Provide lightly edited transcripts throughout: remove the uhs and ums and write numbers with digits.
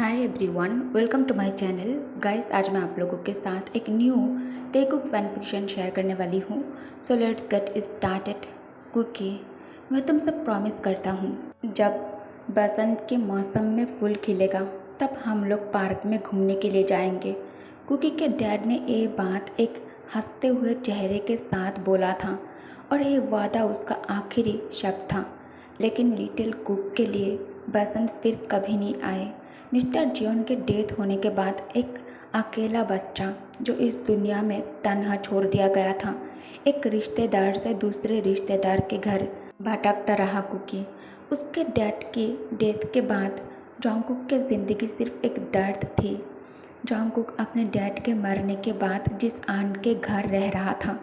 Hi everyone, welcome to my channel. Guys, आज मैं आप लोगों के साथ एक new Telugu fan fiction share करने वाली हूँ। So let's get started. Cookie, मैं तुमसे प्रॉमिस करता हूँ, जब बसंत के मौसम में फूल खिलेगा तब हम लोग पार्क में घूमने के लिए जाएंगे। कुकी के डैड ने ये बात एक हंसते हुए चेहरे के साथ बोला था और ये वादा उसका आखिरी शब्द था। लेकिन लिटिल कुक के लिए बसंत फिर कभी नहीं आए। मिस्टर जॉन के डेथ होने के बाद एक अकेला बच्चा जो इस दुनिया में तन्हा छोड़ दिया गया था, एक रिश्तेदार से दूसरे रिश्तेदार के घर भटकता रहा। कुकी, उसके डैड की डेथ के बाद जॉन्गकुक की ज़िंदगी सिर्फ एक दर्द थी। जॉन्गकुक अपने डैड के मरने के बाद जिस आंट के घर रह रहा था,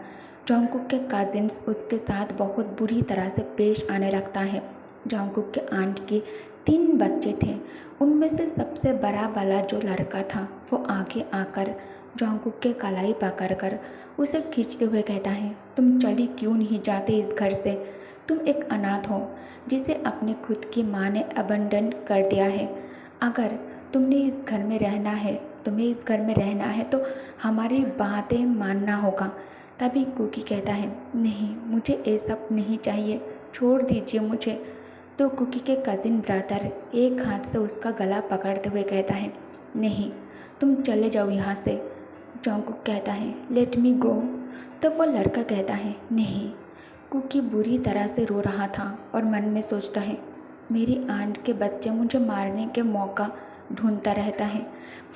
जॉन्गकुक के कजिन्स उसके साथ बहुत बुरी तरह से पेश आने लगता है। जॉन्गकुक के आंट के 3 बच्चे थे। उनमें से सबसे बड़ा वाला जो लड़का था वो आगे आकर जॉन्गकुक के कलाई पकड़कर उसे खींचते हुए कहता है, तुम चली क्यों नहीं जाते इस घर से? तुम एक अनाथ हो जिसे अपने खुद की माँ ने अबंडन कर दिया है। अगर तुम्हें इस घर में रहना है तो हमारी बातें मानना होगा। तभी कुकी कहता है, नहीं, मुझे ये सब नहीं चाहिए, छोड़ दीजिए मुझे। तो कुकी के कज़िन ब्रदर एक हाथ से उसका गला पकड़ते हुए कहता है, नहीं, तुम चले जाओ यहाँ से। जॉन्गकुक कहता है, लेट मी गो। तो वो लड़का कहता है, नहीं। कुकी बुरी तरह से रो रहा था और मन में सोचता है, मेरी आंट के बच्चे मुझे मारने के मौका ढूंढता रहता है।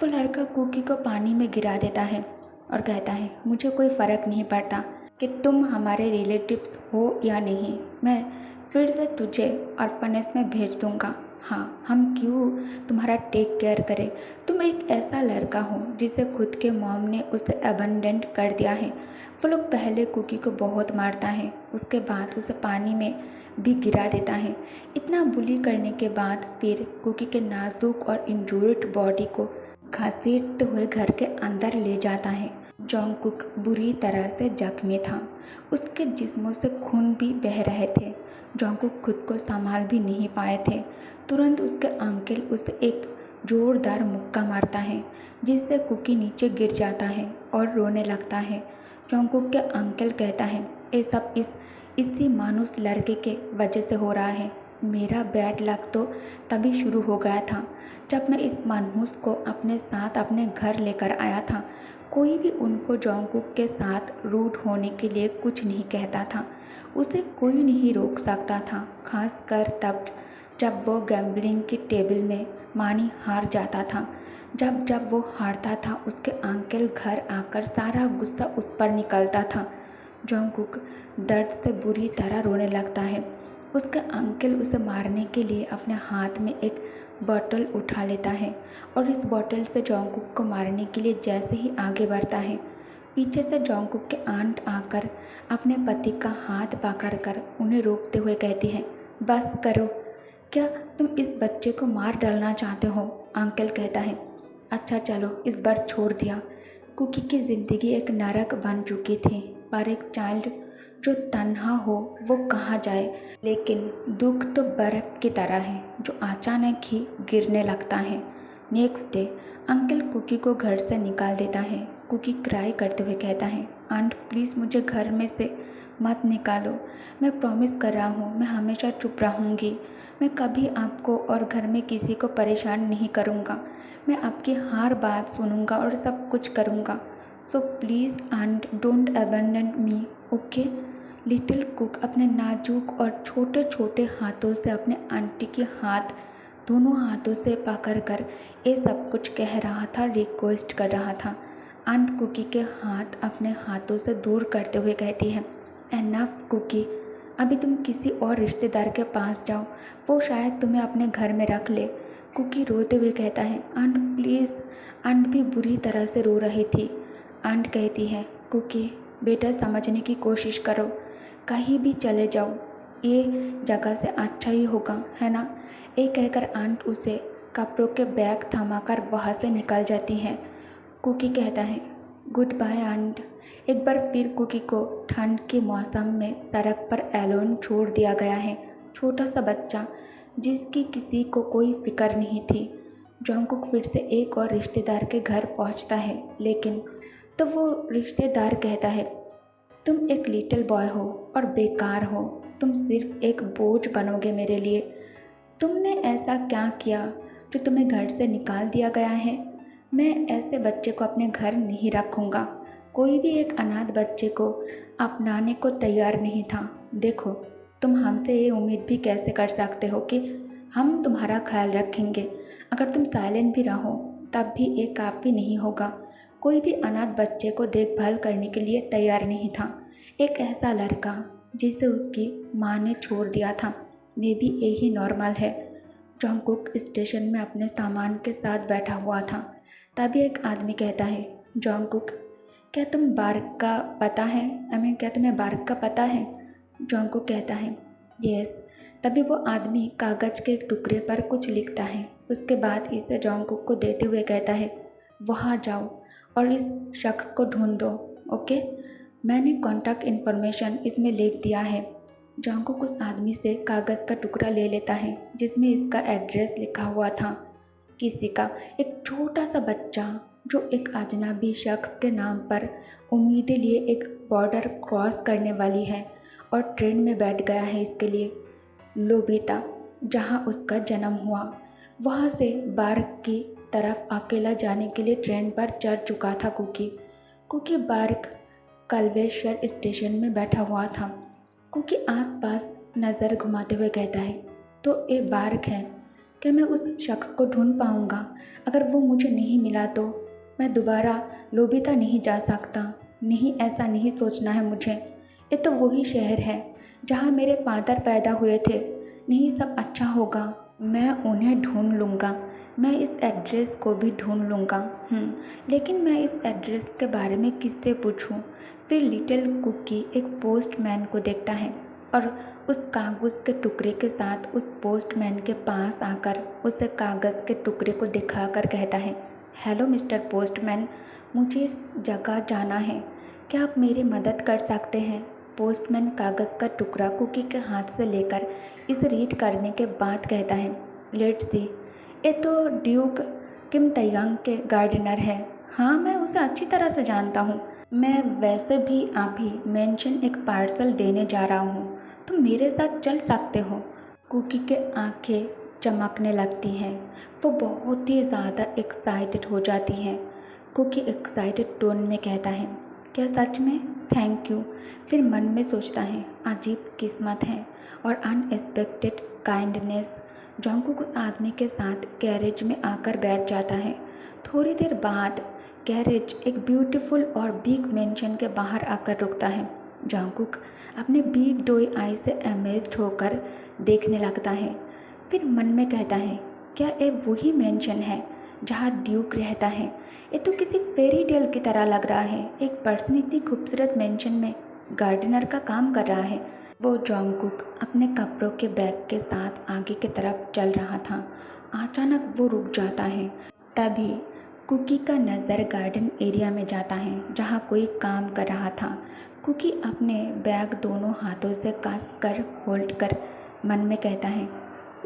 वो लड़का कुकी को पानी में गिरा देता है और कहता है, मुझे कोई फ़र्क नहीं पड़ता कि तुम हमारे रिलेटिव्स हो या नहीं, मैं फिर से तुझे ऑर्फनेज में भेज दूंगा। हाँ, हम क्यों तुम्हारा टेक केयर करें? तुम एक ऐसा लड़का हो जिसे खुद के मॉम ने उसे अबंडेंट कर दिया है। वो लोग पहले कुकी को बहुत मारता है, उसके बाद उसे पानी में भी गिरा देता है। इतना बुली करने के बाद फिर कुकी के नाजुक और इंजूर्ड बॉडी को घसीटते हुए घर के अंदर ले जाता है। जॉन्गकुक बुरी तरह से जख्मी था, उसके जिस्मों से खून भी बह रहे थे। जॉन्गकुक खुद को संभाल भी नहीं पाए थे। तुरंत उसके अंकल उसे एक जोरदार मुक्का मारता है, जिससे कुकी नीचे गिर जाता है और रोने लगता है। जॉन्गकुक के अंकल कहता है, ये सब इसी मानुस लड़के के वजह से हो रहा है। मेरा बैड लक तो तभी शुरू हो गया था जब मैं इस मनहूस को अपने साथ अपने घर लेकर आया था। कोई भी उनको जॉन्गकुक के साथ रूड होने के लिए कुछ नहीं कहता था। उसे कोई नहीं रोक सकता था, खासकर तब जब वो गैम्बलिंग की टेबल में मानी हार जाता था। जब जब वो हारता था, उसके अंकल घर आकर सारा गुस्सा उस पर निकलता था। जॉन्गकुक दर्द से बुरी तरह रोने लगता है। उसके अंकल उसे मारने के लिए अपने हाथ में एक बॉटल उठा लेता है और इस बॉटल से जॉन्गकुक को मारने के लिए जैसे ही आगे बढ़ता है, पीछे से जॉन्गकुक के आंट आकर अपने पति का हाथ पकड़कर उन्हें रोकते हुए कहती है, बस करो, क्या तुम इस बच्चे को मार डालना चाहते हो? अंकल कहता है, अच्छा चलो, इस बार छोड़ दिया। कुकी की ज़िंदगी एक नरक बन चुकी थी, पर एक चाइल्ड जो तन्हा हो वो कहाँ जाए? लेकिन दुख तो बर्फ़ की तरह है जो अचानक ही गिरने लगता है। नेक्स्ट डे अंकल कुकी को घर से निकाल देता है। कुकी क्राई करते हुए कहता है, आंट प्लीज़ मुझे घर में से मत निकालो। मैं प्रॉमिस कर रहा हूँ, मैं हमेशा चुप रहूँगी। मैं कभी आपको और घर में किसी को परेशान नहीं करूँगा। मैं आपकी हर बात सुनूँगा और सब कुछ करूँगा। So please aunt, don't abandon me, okay? Little cook अपने नाजुक और छोटे छोटे हाथों से अपने आंटी के हाथ दोनों हाथों से पकड़कर ये सब कुछ कह रहा था, रिक्वेस्ट कर रहा था। आंट कुकी के हाथ अपने हाथों से दूर करते हुए कहती है, एनफ कुकी, अभी तुम किसी और रिश्तेदार के पास जाओ, वो शायद तुम्हें अपने घर में रख ले। कुकी रोते हुए कहता है, आंट प्लीज़। आंट भी बुरी तरह से रो रही थी। आंट कहती है, कुकी बेटा, समझने की कोशिश करो, कहीं भी चले जाओ, ये जगह से अच्छा ही होगा, है ना? ये कहकर आंट उसे कपड़ों के बैग थमाकर वहाँ से निकल जाती हैं। कुकी कहता है, गुड बाय आंट। एक बार फिर कुकी को ठंड के मौसम में सड़क पर एलोन छोड़ दिया गया है। छोटा सा बच्चा जिसकी किसी को कोई फिक्र नहीं थी। जोंगकुक फिर से एक और रिश्तेदार के घर पहुंचता है, लेकिन तो वो रिश्तेदार कहता है, तुम एक लिटिल बॉय हो और बेकार हो, तुम सिर्फ एक बोझ बनोगे मेरे लिए। तुमने ऐसा क्या किया जो तुम्हें घर से निकाल दिया गया है? मैं ऐसे बच्चे को अपने घर नहीं रखूँगा। कोई भी एक अनाथ बच्चे को अपनाने को तैयार नहीं था। देखो, तुम हमसे ये उम्मीद भी कैसे कर सकते हो कि हम तुम्हारा ख्याल रखेंगे? अगर तुम साइलेंट भी रहो तब भी ये काफ़ी नहीं होगा। कोई भी अनाथ बच्चे को देखभाल करने के लिए तैयार नहीं था। एक ऐसा लड़का जिसे उसकी माँ ने छोड़ दिया था, मे भी यही नॉर्मल है। जोंगकुक स्टेशन में अपने सामान के साथ बैठा हुआ था। तभी एक आदमी कहता है, जोंगकुक, क्या तुम्हें बार्क का पता है? जोंगकुक कहता है, यस। तभी वो आदमी कागज़ के एक टुकड़े पर कुछ लिखता है। उसके बाद इसे जोंगकुक को देते हुए कहता है, वहाँ जाओ और इस शख्स को ढूंढो, ओके? मैंने कॉन्टैक्ट इन्फॉर्मेशन इसमें लिख दिया है। जोंगकुक उस आदमी से कागज़ का टुकड़ा ले लेता है जिसमें इसका एड्रेस लिखा हुआ था। किसी का एक छोटा सा बच्चा जो एक अजनबी शख्स के नाम पर उम्मीदें लिए एक बॉर्डर क्रॉस करने वाली है और ट्रेन में बैठ गया है इसके लिए। लोबिता, जहाँ उसका जन्म हुआ, वहाँ से बार्क की तरफ अकेला जाने के लिए ट्रेन पर चढ़ चुका था कुकी बार्क कल्वेश्वर स्टेशन में बैठा हुआ था। कुकी आसपास नज़र घुमाते हुए कहता है, तो ये बार्क है। क्या मैं उस शख्स को ढूंढ पाऊँगा? अगर वो मुझे नहीं मिला तो मैं दोबारा लोबिता नहीं जा सकता। नहीं, ऐसा नहीं सोचना है मुझे। ये तो वही शहर है जहाँ मेरे फादर पैदा हुए थे। नहीं, सब अच्छा होगा, मैं उन्हें ढूंढ लूँगा। मैं इस एड्रेस को भी ढूंढ लूँगा। लेकिन मैं इस एड्रेस के बारे में किससे पूछूं? फिर लिटिल कुकी एक पोस्टमैन को देखता है और उस कागज़ के टुकड़े के साथ उस पोस्टमैन के पास आकर उसे कागज़ के टुकड़े को दिखाकर कहता है, हेलो मिस्टर पोस्टमैन, मुझे इस जगह जाना है, क्या आप मेरी मदद कर सकते हैं? पोस्टमैन कागज़ का टुकड़ा कुकी के हाथ से लेकर इसे रीड करने के बाद कहता है, लेट्स सी, ये तो ड्यूक किम तैयांग के गार्डनर है। हाँ, मैं उसे अच्छी तरह से जानता हूँ। मैं वैसे भी अभी मेंशन एक पार्सल देने जा रहा हूँ, तुम मेरे साथ चल सकते हो। कुकी के आंखें चमकने लगती हैं। वो बहुत ही ज़्यादा एक्साइटेड हो जाती है। कुकी एक्साइटेड टोन में कहता है, क्या सच में? Thank you. फिर मन में सोचता है, अजीब किस्मत है और अनएक्सपेक्टेड काइंडनेस। जोंगकुक उस आदमी के साथ गैरेज में आकर बैठ जाता है। थोड़ी देर बाद गैरेज एक ब्यूटीफुल और बिग मेंशन के बाहर आकर रुकता है। जोंगकुक अपने बिग डोई आई से अमेज्ड होकर देखने लगता है। फिर मन में कहता है, क्या ये वही मेंशन है जहाँ ड्यूक रहता है? ये तो किसी फेरी टेल की तरह लग रहा है। एक पर्सन इतनी खूबसूरत मेंशन में गार्डनर का काम कर रहा है। वो जोंगकुक अपने कपड़ों के बैग के साथ आगे की तरफ चल रहा था। अचानक वो रुक जाता है। तभी कुकी का नज़र गार्डन एरिया में जाता है जहाँ कोई काम कर रहा था। कुकी अपने बैग दोनों हाथों से कस कर होल्ड कर मन में कहता है,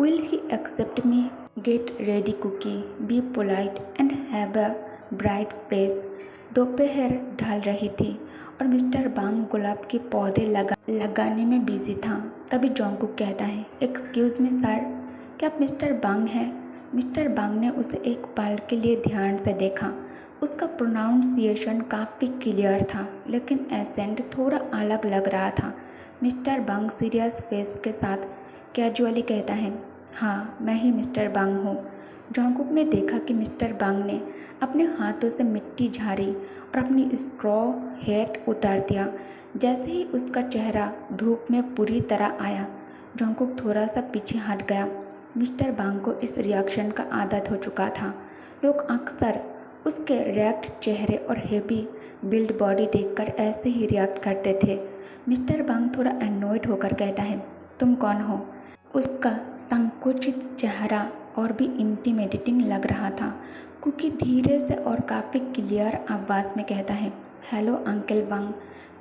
will he accept me? Get ready Cookie, be polite and have a bright face. दोपहर ढल रही थी और मिस्टर बांग गुलाब के पौधे लगाने में बिजी था। तभी जोंगकुक कहता है, एक्सक्यूज़ मी सर, क्या आप मिस्टर बांग हैं? मिस्टर बांग ने उसे एक पल के लिए ध्यान से देखा। उसका प्रोनाउंसिएशन काफ़ी क्लियर था, लेकिन एसेंट थोड़ा अलग लग रहा था। मिस्टर बांग सीरियस फेस के साथ कैजुअली कहता है, हाँ, मैं ही मिस्टर बांग हूँ। जोंगकुक ने देखा कि मिस्टर बांग ने अपने हाथों से मिट्टी झाड़ी और अपनी स्ट्रॉ हैट उतार दिया। जैसे ही उसका चेहरा धूप में पूरी तरह आया, जोंगकुक थोड़ा सा पीछे हट गया। मिस्टर बांग को इस रिएक्शन का आदत हो चुका था। लोग अक्सर उसके रेक्ट चेहरे और हेवी बिल्ड बॉडी देखकर ऐसे ही रिएक्ट करते थे। मिस्टर बांग थोड़ा एनोयड होकर कहता है, तुम कौन हो? उसका संकुचित चेहरा और भी इंटिमिडेटिंग लग रहा था। कुकी धीरे से और काफ़ी क्लियर आवाज़ में कहता है, हेलो अंकल बांग,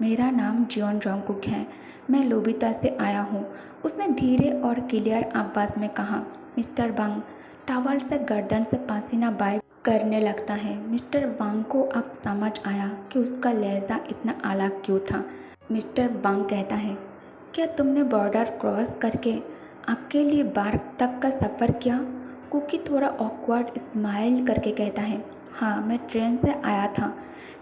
मेरा नाम जियोन जोंगकुक है, मैं लोबिता से आया हूँ। उसने धीरे और क्लियर आवाज़ में कहा। मिस्टर बांग टॉवल से गर्दन से पसीना वाइप करने लगता है। मिस्टर वांग को अब समझ आया कि उसका लहजा इतना अलग क्यों था। मिस्टर वांग कहता है, क्या तुमने बॉर्डर क्रॉस करके अकेली बार तक का सफ़र किया? कुकी थोड़ा ऑकवर्ड स्माइल करके कहता है, हाँ, मैं ट्रेन से आया था।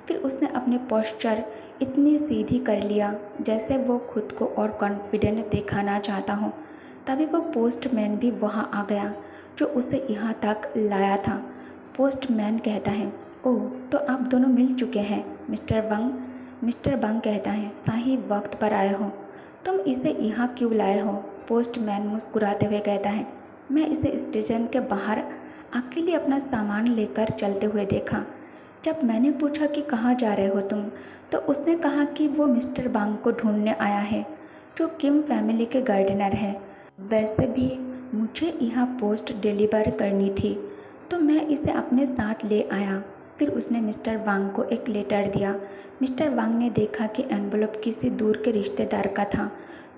फिर उसने अपने पोस्चर इतनी सीधी कर लिया जैसे वो खुद को और कॉन्फिडेंट दिखाना चाहता हो। तभी वो पोस्टमैन भी वहाँ आ गया जो उसे यहाँ तक लाया था। पोस्टमैन कहता है, ओह, तो आप दोनों मिल चुके हैं मिस्टर वंग। मिस्टर वंग कहता है, सही वक्त पर आए हो। तुम इसे यहाँ क्यों लाए हो? पोस्टमैन मुस्कुराते हुए कहता है, मैं इसे स्टेशन के बाहर अकेले अपना सामान लेकर चलते हुए देखा। जब मैंने पूछा कि कहाँ जा रहे हो तुम, तो उसने कहा कि वो मिस्टर वांग को ढूंढने आया है जो किम फैमिली के गार्डनर है। वैसे भी मुझे यहाँ पोस्ट डिलीवर करनी थी तो मैं इसे अपने साथ ले आया। फिर उसने मिस्टर वांग को एक लेटर दिया। मिस्टर वांग ने देखा कि एनवलप किसी दूर के रिश्तेदार का था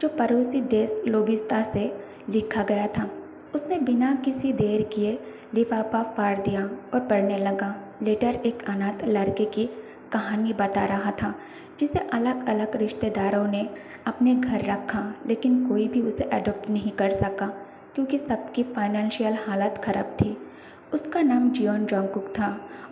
जो पड़ोसी देश लोबिस्ता से लिखा गया था। उसने बिना किसी देर किए लिफाफा फाड़ दिया और पढ़ने लगा। लेटर एक अनाथ लड़के की कहानी बता रहा था जिसे अलग अलग रिश्तेदारों ने अपने घर रखा, लेकिन कोई भी उसे अडॉप्ट नहीं कर सका क्योंकि सबकी फाइनेंशियल हालत ख़राब थी। उसका नाम जियोन जोंगकुक था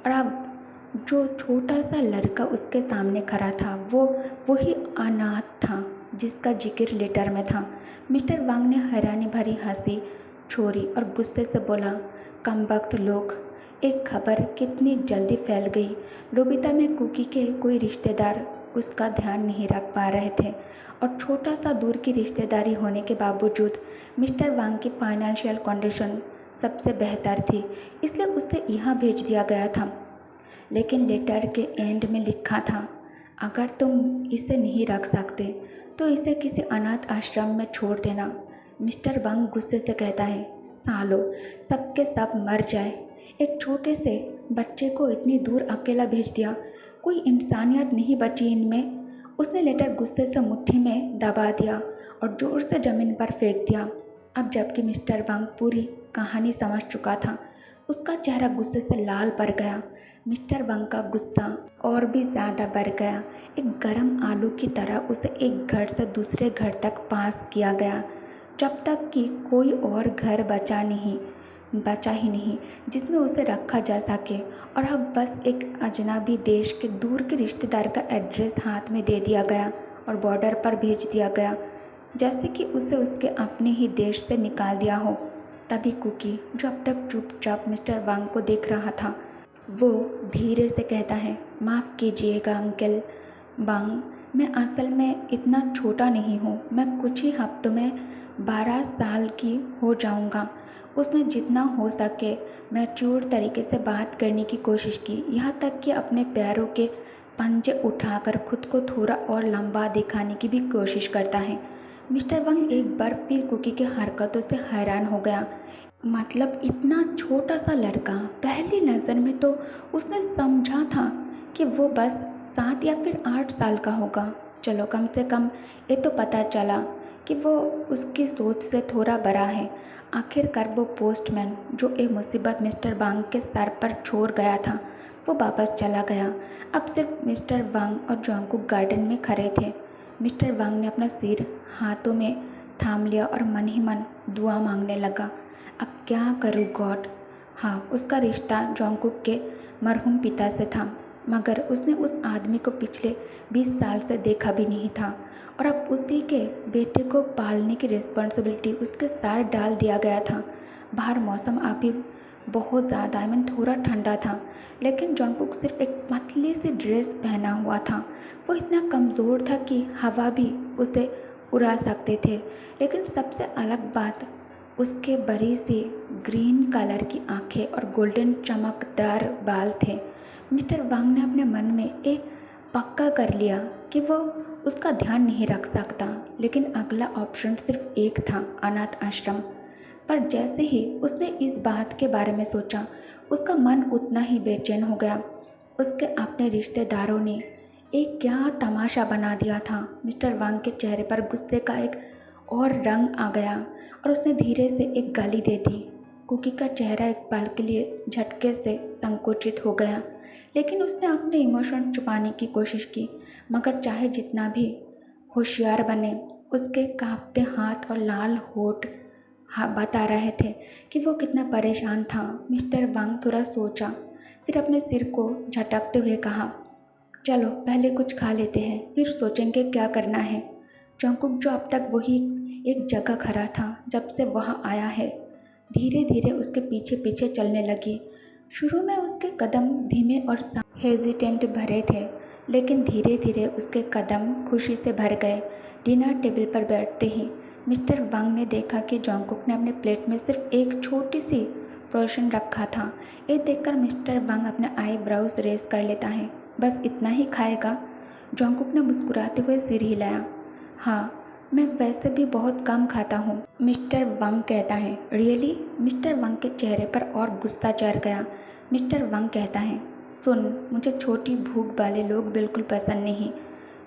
और अब जो छोटा सा लड़का उसके सामने खड़ा था वो वही अनाथ था जिसका जिक्र लेटर में था। मिस्टर वांग ने हैरानी भरी हंसी छोड़ी और गुस्से से बोला, कमबख्त लोग, एक खबर कितनी जल्दी फैल गई। लोबिता में कुकी के कोई रिश्तेदार उसका ध्यान नहीं रख पा रहे थे और छोटा सा दूर की रिश्तेदारी होने के बावजूद मिस्टर वांग की फाइनेंशियल कंडीशन सबसे बेहतर थी, इसलिए उसे यहाँ भेज दिया गया था। लेकिन लेटर के एंड में लिखा था, अगर तुम इसे नहीं रख सकते तो इसे किसी अनाथ आश्रम में छोड़ देना। मिस्टर वांग गुस्से से कहता है, सालो, सबके सब मर जाए। एक छोटे से बच्चे को इतनी दूर अकेला भेज दिया, कोई इंसानियत नहीं बची इनमें। उसने लेटर गुस्से से मुट्ठी में दबा दिया और जोर से ज़मीन पर फेंक दिया। अब जबकि मिस्टर वांग पूरी कहानी समझ चुका था, उसका चेहरा गुस्से से लाल पड़ गया। मिस्टर वांग का गुस्सा और भी ज़्यादा बढ़ गया। एक गर्म आलू की तरह उसे एक घर से दूसरे घर तक पास किया गया जब तक कि कोई और घर बचा ही नहीं जिसमें उसे रखा जा सके। और अब बस एक अजनबी देश के दूर के रिश्तेदार का एड्रेस हाथ में दे दिया गया और बॉर्डर पर भेज दिया गया, जैसे कि उसे उसके अपने ही देश से निकाल दिया हो। तभी कुकी, जो अब तक चुपचाप मिस्टर वांग को देख रहा था, वो धीरे से कहता है, माफ़ कीजिएगा अंकल वांग, मैं असल में इतना छोटा नहीं हूँ। मैं कुछ ही हफ्तों में 12 साल की हो जाऊँगा। उसने जितना हो सके मैच्योर तरीके से बात करने की कोशिश की, यहाँ तक कि अपने पैरों के पंजे उठाकर खुद को थोड़ा और लंबा दिखाने की भी कोशिश करता है। मिस्टर वांग एक बार फिर कुकी की हरकतों से हैरान हो गया। मतलब इतना छोटा सा लड़का, पहली नज़र में तो उसने समझा था कि वो बस 7 या फिर 8 साल का होगा। चलो, कम से कम ये तो पता चला कि वो उसकी सोच से थोड़ा बड़ा है। आखिरकार वो पोस्टमैन जो एक मुसीबत मिस्टर वांग के सर पर छोड़ गया था, वो वापस चला गया। अब सिर्फ मिस्टर वांग और जोंगकुक गार्डन में खड़े थे। मिस्टर वांग ने अपना सिर हाथों में थाम लिया और मन ही मन दुआ मांगने लगा। अब क्या करूँ गॉड। हाँ, उसका रिश्ता जोंगकुक के मरहूम पिता से था, मगर उसने उस आदमी को पिछले 20 साल से देखा भी नहीं था और अब उसी के बेटे को पालने की रिस्पॉन्सिबिलिटी उसके सर डाल दिया गया था। बाहर मौसम अभी बहुत ज़्यादा थोड़ा ठंडा था, लेकिन जोंगकुक सिर्फ एक पतली सी ड्रेस पहना हुआ था। वो इतना कमज़ोर था कि हवा भी उसे उड़ा सकते थे। लेकिन सबसे अलग बात उसके बड़ी सी ग्रीन कलर की आंखें और गोल्डन चमकदार बाल थे। मिस्टर वांग ने अपने मन में ये पक्का कर लिया कि वो उसका ध्यान नहीं रख सकता, लेकिन अगला ऑप्शन सिर्फ एक था, अनाथ आश्रम। पर जैसे ही उसने इस बात के बारे में सोचा, उसका मन उतना ही बेचैन हो गया। उसके अपने रिश्तेदारों ने एक क्या तमाशा बना दिया था। मिस्टर वांग के चेहरे पर गुस्से का एक और रंग आ गया और उसने धीरे से एक गाली दे दी। कुकी का चेहरा एक पल के लिए झटके से संकुचित हो गया, लेकिन उसने अपने इमोशन छुपाने की कोशिश की। मगर चाहे जितना भी होशियार बने, उसके कांपते हाथ और लाल होठ बता रहे थे कि वो कितना परेशान था। मिस्टर वांग थोड़ा सोचा, फिर अपने सिर को झटकते हुए कहा, चलो पहले कुछ खा लेते हैं, फिर सोचेंगे क्या करना है। जॉन्गकुक, जो अब तक वही एक जगह खड़ा था जब से वहाँ आया है, धीरे धीरे उसके पीछे पीछे चलने लगी। शुरू में उसके कदम धीमे और हेजिटेंट भरे थे, लेकिन धीरे धीरे उसके कदम खुशी से भर गए। डिनर टेबल पर बैठते ही मिस्टर वांग ने देखा कि जॉन्गकुक ने अपने प्लेट में सिर्फ एक छोटी सी पोर्शन रखा था। ये देखकर मिस्टर वांग अपने आईब्रोज रेस कर लेता है। बस इतना ही खाएगा? जॉन्गकुक ने मुस्कुराते हुए सिर हिलाया। हाँ, मैं वैसे भी बहुत कम खाता हूँ, मिस्टर वांग कहता है। रियली? मिस्टर वांग के चेहरे पर और गुस्सा चढ़ गया। मिस्टर वांग कहता है, सुन, मुझे छोटी भूख वाले लोग बिल्कुल पसंद नहीं।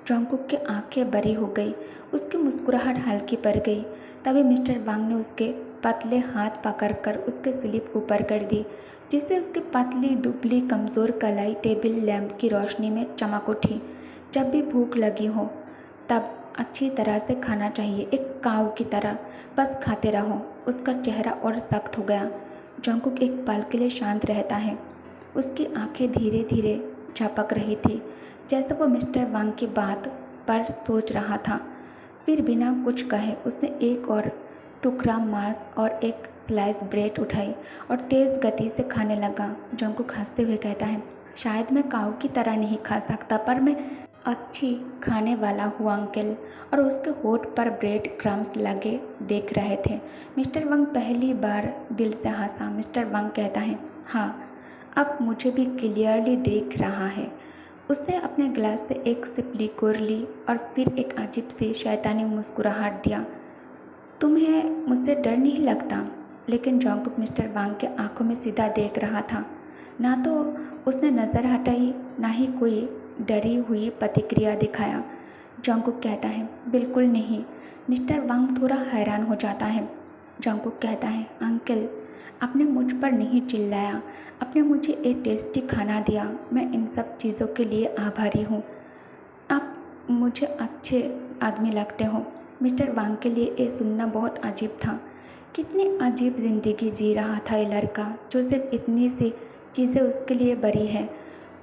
जॉन्गकुक की आंखें बड़ी हो गई, उसकी मुस्कुराहट हल्की पड़ गई। तभी मिस्टर वांग ने उसके पतले हाथ पकड़कर उसके स्लीप ऊपर कर दी, जिससे उसकी पतली दुबली कमज़ोर कलाई टेबल लैंप की रोशनी में चमक उठी। जब भी भूख लगी हो तब अच्छी तरह से खाना चाहिए, एक काऊ की तरह, बस खाते रहो। उसका चेहरा और सख्त हो गया। जॉन्गकुक एक पल के लिए शांत रहता है। उसकी आंखें धीरे धीरे झपक रही थी, जैसे वो मिस्टर वांग की बात पर सोच रहा था। फिर बिना कुछ कहे उसने एक और टुकड़ा मांस और एक स्लाइस ब्रेड उठाई और तेज़ गति से खाने लगा। जॉन्गकुक हंसते हुए कहता है, शायद मैं काऊ की तरह नहीं खा सकता, पर मैं अच्छी खाने वाला हूँ अंकल। और उसके होठ पर ब्रेड क्रम्स लगे देख रहे थे। मिस्टर वांग पहली बार दिल से हंसा। मिस्टर वांग कहता है, हाँ, अब मुझे भी क्लियरली देख रहा है। उसने अपने गिलास से एक सिप लिक्विड ली और फिर एक अजीब सी शैतानी मुस्कुराहट दिया। तुम्हें मुझसे डर नहीं लगता? लेकिन जॉन्गकुक मिस्टर वांग के आंखों में सीधा देख रहा था। ना तो उसने नज़र हटाई, ना ही कोई डरी हुई प्रतिक्रिया दिखाया। जॉन्गकुक कहता है, बिल्कुल नहीं। मिस्टर वांग थोड़ा हैरान हो जाता है। जॉन्गकुक कहता है, अंकल, आपने मुझ पर नहीं चिल्लाया, आपने मुझे एक टेस्टी खाना दिया। मैं इन सब चीज़ों के लिए आभारी हूँ। आप मुझे अच्छे आदमी लगते हो। मिस्टर वांग के लिए ये सुनना बहुत अजीब था। कितनी अजीब ज़िंदगी जी रहा था ये लड़का, जो सिर्फ इतनी सी चीज़ें उसके लिए बड़ी है।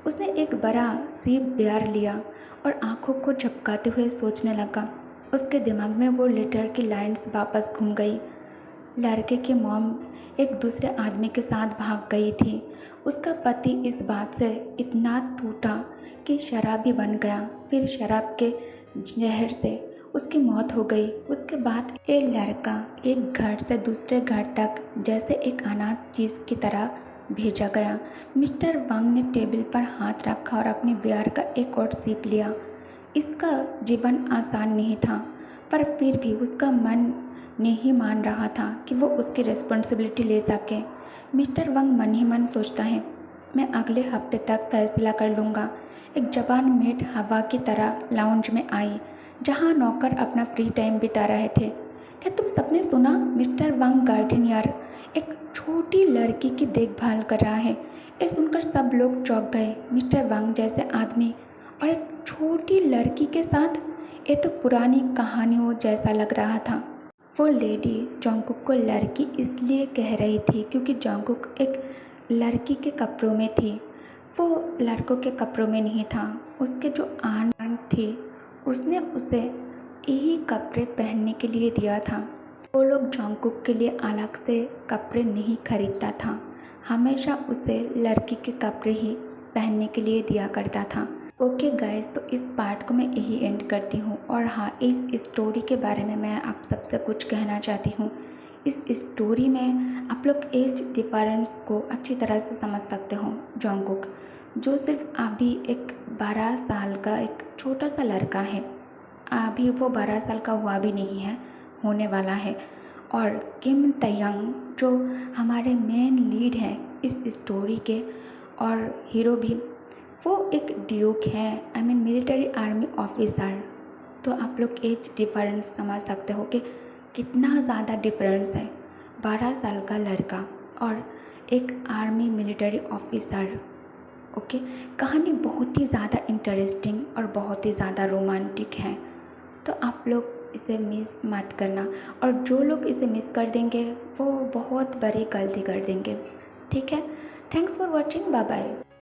उसने एक बड़ा सीप बियर लिया और आंखों को झपकाते हुए सोचने लगा। उसके दिमाग में वो लेटर की लाइंस वापस घूम गई। लड़के की मॉम एक दूसरे आदमी के साथ भाग गई थी। उसका पति इस बात से इतना टूटा कि शराबी बन गया। फिर शराब के जहर से उसकी मौत हो गई। उसके बाद ये लड़का एक घर से दूसरे घर तक जैसे एक अनाथ चीज़ की तरह भेजा गया। मिस्टर वांग ने टेबल पर हाथ रखा और अपने बियर का एक और सिप लिया। इसका जीवन आसान नहीं था, पर फिर भी उसका मन नहीं मान रहा था कि वो उसकी रिस्पॉन्सिबिलिटी ले सके। मिस्टर वांग मन ही मन सोचता है, मैं अगले हफ्ते तक फैसला कर लूँगा। एक जवान मेड हवा की तरह लाउंज में आई, जहाँ नौकर अपना फ्री टाइम बिता रहे थे। क्या तुम सबने सुना? मिस्टर वांग गार्डनियर एक छोटी लड़की की देखभाल कर रहा है। ये सुनकर सब लोग चौंक गए। मिस्टर वांग जैसे आदमी और एक छोटी लड़की के साथ, ये तो पुरानी कहानियों जैसा लग रहा था। वो लेडी जॉन्गकुक को लड़की इसलिए कह रही थी क्योंकि जॉन्गकुक एक लड़की के कपड़ों में थी। वो लड़कों के कपड़ों में नहीं था। उसके जो आंट थी, उसने उसे यही कपड़े पहनने के लिए दिया था। वो लोग जॉन्गकुक के लिए अलग से कपड़े नहीं खरीदता था, हमेशा उसे लड़की के कपड़े ही पहनने के लिए दिया करता था। ओके गाइस, तो इस पार्ट को मैं यही एंड करती हूँ। और हाँ, इस स्टोरी के बारे में मैं आप सबसे कुछ कहना चाहती हूँ। इस स्टोरी में आप लोग एज डिफरेंस को अच्छी तरह से समझ सकते हो। जॉन्गकुक जो सिर्फ अभी एक 12 साल का एक छोटा सा लड़का है, अभी वो 12 साल का हुआ भी नहीं है, होने वाला है। और किम तयंग जो हमारे मेन लीड हैं इस स्टोरी के और हीरो भी, वो एक ड्यूक है, I mean military army officer. तो आप लोग एज डिफरेंस समझ सकते हो कि कितना ज़्यादा डिफरेंस है। 12 साल का लड़का और एक आर्मी मिलिट्री ऑफिसर। ओके, कहानी बहुत ही ज़्यादा इंटरेस्टिंग और बहुत ही ज़्यादा रोमांटिक है, तो आप लोग इसे मिस मत करना। और जो लोग इसे मिस कर देंगे वो बहुत बड़ी गलती कर देंगे। ठीक है, thanks for watching, bye bye.